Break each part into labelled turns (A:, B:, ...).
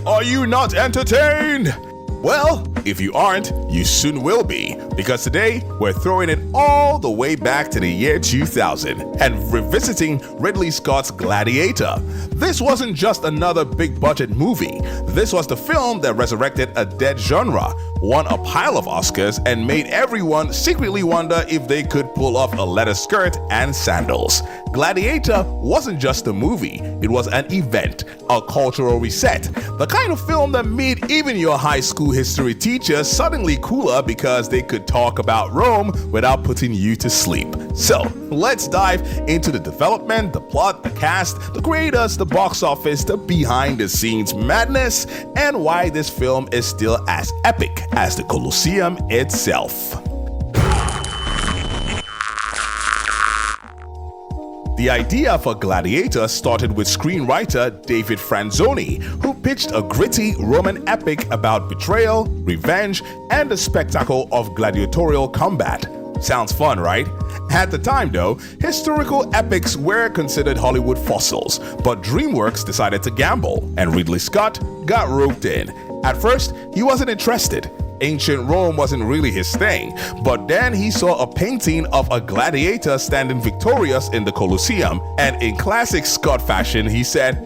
A: Are you not entertained? Well, if you aren't, you soon will be, because today we're throwing it all the way back to the year 2000 and revisiting Ridley Scott's Gladiator. This wasn't just another big-budget movie. This was the film that resurrected a dead genre, won a pile of Oscars, and made everyone secretly wonder if they could pull off a leather skirt and sandals. Gladiator wasn't just a movie, it was an event, a cultural reset, the kind of film that made even your high school history teacher suddenly cooler because they could talk about Rome without putting you to sleep. So, let's dive into the development, the plot, the cast, the creators, the box office, the behind-the-scenes madness, and why this film is still as epic as the Colosseum itself. The idea for Gladiator started with screenwriter David Franzoni, who pitched a gritty Roman epic about betrayal, revenge, and the spectacle of gladiatorial combat. Sounds fun, right? At the time though, historical epics were considered Hollywood fossils, but DreamWorks decided to gamble, and Ridley Scott got roped in. At first, he wasn't interested. Ancient Rome wasn't really his thing, but then he saw a painting of a gladiator standing victorious in the Colosseum, and in classic Scott fashion, he said,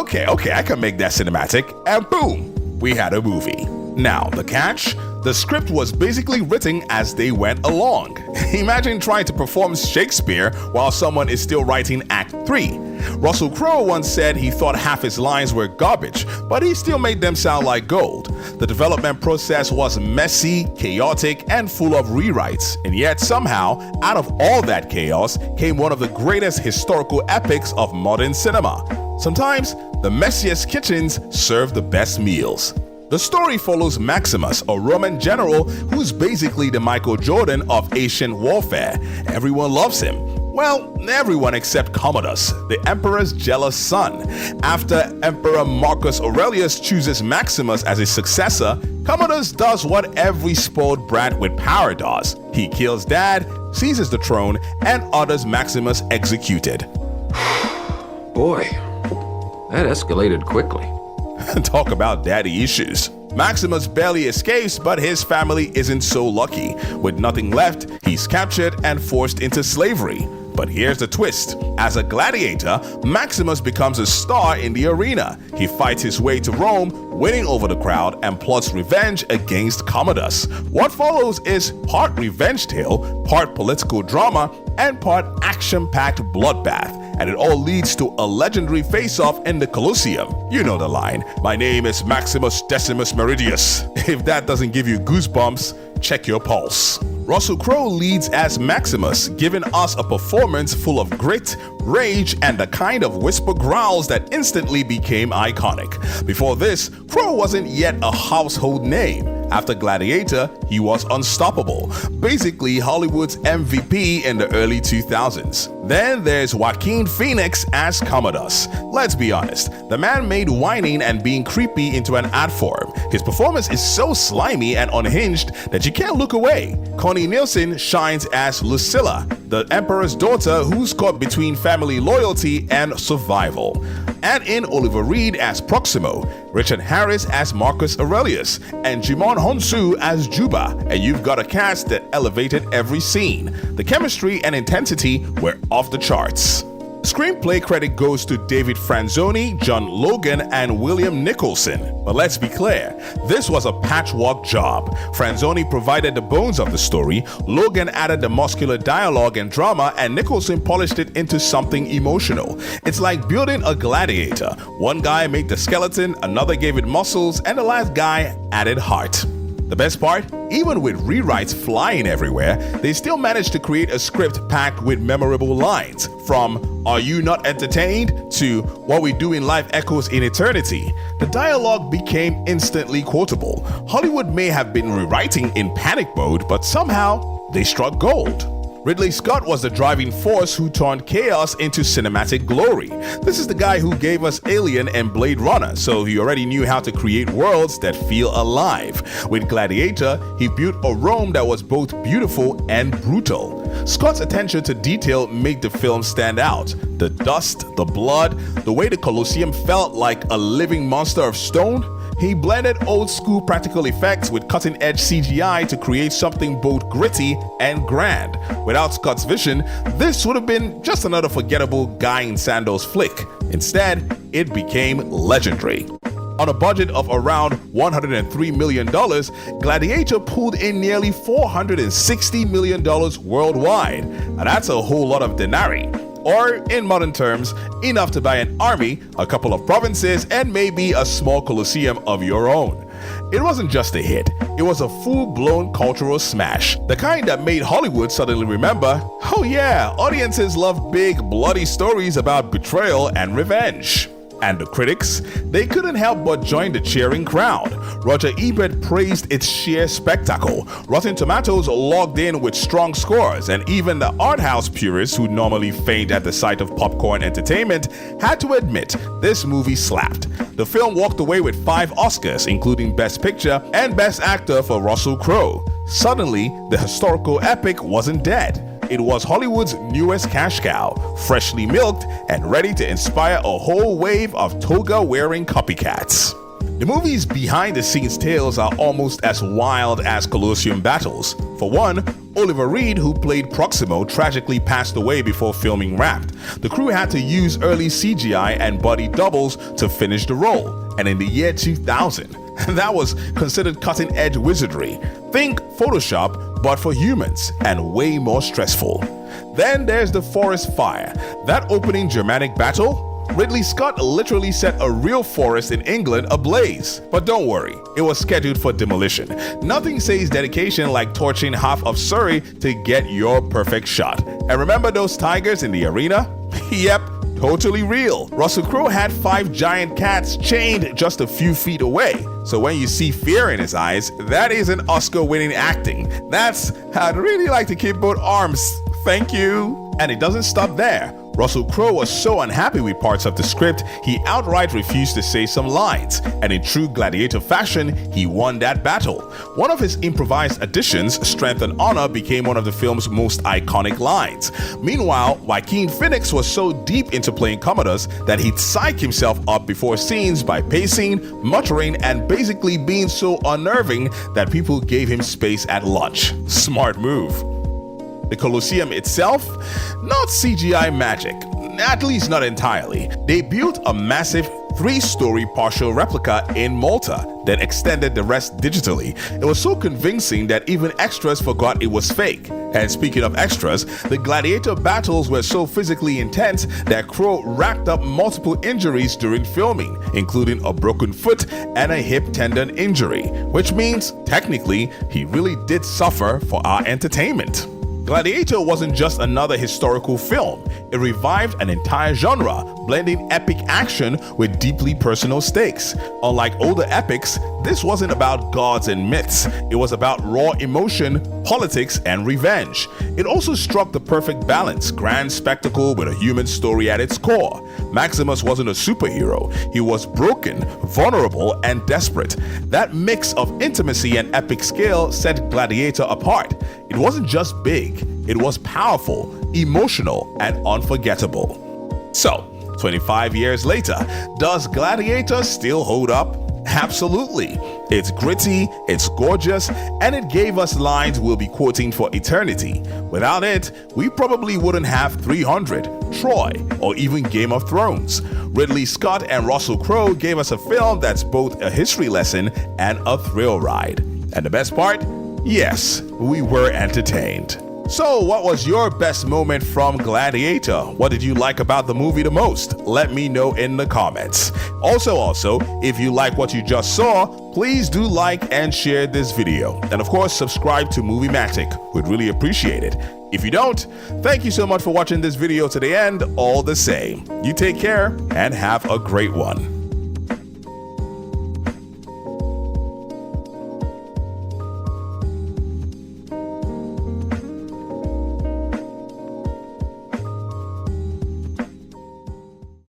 A: okay, I can make that cinematic, and boom, we had a movie. Now, the catch? The script was basically written as they went along. Imagine trying to perform Shakespeare while someone is still writing Act 3. Russell Crowe once said he thought half his lines were garbage, but he still made them sound like gold. The development process was messy, chaotic, and full of rewrites, and yet somehow, out of all that chaos, came one of the greatest historical epics of modern cinema. Sometimes, the messiest kitchens serve the best meals. The story follows Maximus, a Roman general who's basically the Michael Jordan of ancient warfare. Everyone loves him. Well, everyone except Commodus, the emperor's jealous son. After Emperor Marcus Aurelius chooses Maximus as his successor, Commodus does what every spoiled brat with power does. He kills dad, seizes the throne, and orders Maximus executed.
B: Boy, that escalated quickly.
A: Talk about daddy issues. Maximus barely escapes, but his family isn't so lucky. With nothing left, he's captured and forced into slavery. But here's the twist. As a gladiator, Maximus becomes a star in the arena. He fights his way to Rome, winning over the crowd, and plots revenge against Commodus. What follows is part revenge tale, part political drama, and part action-packed bloodbath. And it all leads to a legendary face-off in the Colosseum. You know the line, "My name is Maximus Decimus Meridius." If that doesn't give you goosebumps, check your pulse. Russell Crowe leads as Maximus, giving us a performance full of grit, rage, and the kind of whisper growls that instantly became iconic. Before this, Crowe wasn't yet a household name. After Gladiator, he was unstoppable, basically Hollywood's MVP in the early 2000s. Then there's Joaquin Phoenix as Commodus. Let's be honest, the man made whining and being creepy into an art form. His performance is so slimy and unhinged that you can't look away. Connie Nielsen shines as Lucilla, the emperor's daughter who's caught between family loyalty and survival. Add in Oliver Reed as Proximo, Richard Harris as Marcus Aurelius, and Jimon Honsu as Juba, and you've got a cast that elevated every scene. The chemistry and intensity were off the charts. Screenplay credit goes to David Franzoni, John Logan, and William Nicholson. But let's be clear, this was a patchwork job. Franzoni provided the bones of the story, Logan added the muscular dialogue and drama, and Nicholson polished it into something emotional. It's like building a gladiator. One guy made the skeleton, another gave it muscles, and the last guy added heart. The best part? Even with rewrites flying everywhere, they still managed to create a script packed with memorable lines. From "Are you not entertained?" to "What we do in life echoes in eternity." The dialogue became instantly quotable. Hollywood may have been rewriting in panic mode, but somehow they struck gold. Ridley Scott was the driving force who turned chaos into cinematic glory. This is the guy who gave us Alien and Blade Runner, so he already knew how to create worlds that feel alive. With Gladiator, he built a Rome that was both beautiful and brutal. Scott's attention to detail made the film stand out. The dust, the blood, the way the Colosseum felt like a living monster of stone. He blended old-school practical effects with cutting-edge CGI to create something both gritty and grand. Without Scott's vision, this would have been just another forgettable guy in sandals flick. Instead, it became legendary. On a budget of around $103 million, Gladiator pulled in nearly $460 million worldwide. Now that's a whole lot of denarii. Or, in modern terms, enough to buy an army, a couple of provinces, and maybe a small coliseum of your own. It wasn't just a hit, it was a full-blown cultural smash. The kind that made Hollywood suddenly remember, oh yeah, audiences love big, bloody stories about betrayal and revenge. And the critics? They couldn't help but join the cheering crowd. Roger Ebert praised its sheer spectacle. Rotten Tomatoes logged in with strong scores, and even the art house purists who normally faint at the sight of popcorn entertainment had to admit this movie slapped. The film walked away with 5 Oscars, including Best Picture and Best Actor for Russell Crowe. Suddenly, the historical epic wasn't dead. It was Hollywood's newest cash cow, freshly milked and ready to inspire a whole wave of toga-wearing copycats. The movie's behind-the-scenes tales are almost as wild as Colosseum battles. For one, Oliver Reed, who played Proximo, tragically passed away before filming wrapped. The crew had to use early CGI and body doubles to finish the role. And in the year 2000, that was considered cutting-edge wizardry. Think Photoshop, but for humans, and way more stressful. Then there's the forest fire. That opening Germanic battle? Ridley Scott literally set a real forest in England ablaze. But don't worry, it was scheduled for demolition. Nothing says dedication like torching half of Surrey to get your perfect shot. And remember those tigers in the arena? Yep. Totally real. Russell Crowe had 5 giant cats chained just a few feet away. So when you see fear in his eyes, that isn't Oscar-winning acting. That's, I'd really like to keep both arms. Thank you. And it doesn't stop there. Russell Crowe was so unhappy with parts of the script, he outright refused to say some lines, and in true Gladiator fashion, he won that battle. One of his improvised additions, Strength and Honor, became one of the film's most iconic lines. Meanwhile, Joaquin Phoenix was so deep into playing Commodus that he'd psych himself up before scenes by pacing, muttering, and basically being so unnerving that people gave him space at lunch. Smart move. The Colosseum itself? Not CGI magic, at least not entirely. They built a massive 3-story partial replica in Malta, then extended the rest digitally. It was so convincing that even extras forgot it was fake. And speaking of extras, the Gladiator battles were so physically intense that Crowe racked up multiple injuries during filming, including a broken foot and a hip tendon injury, which means, technically, he really did suffer for our entertainment. Gladiator wasn't just another historical film. It revived an entire genre, blending epic action with deeply personal stakes. Unlike older epics, this wasn't about gods and myths. It was about raw emotion, politics, and revenge. It also struck the perfect balance, grand spectacle with a human story at its core. Maximus wasn't a superhero. He was broken, vulnerable, and desperate. That mix of intimacy and epic scale set Gladiator apart. It wasn't just big, it was powerful, emotional, and unforgettable. So, 25 years later, does Gladiator still hold up? Absolutely. It's gritty, it's gorgeous, and it gave us lines we'll be quoting for eternity. Without it, we probably wouldn't have 300, Troy, or even Game of Thrones. Ridley Scott and Russell Crowe gave us a film that's both a history lesson and a thrill ride. And the best part? Yes, we were entertained. So, what was your best moment from Gladiator? What did you like about the movie the most? Let me know in the comments. Also, if you like what you just saw, please do like and share this video. And of course, subscribe to Moviematic. We'd really appreciate it. If you don't, thank you so much for watching this video to the end all the same. You take care and have a great one.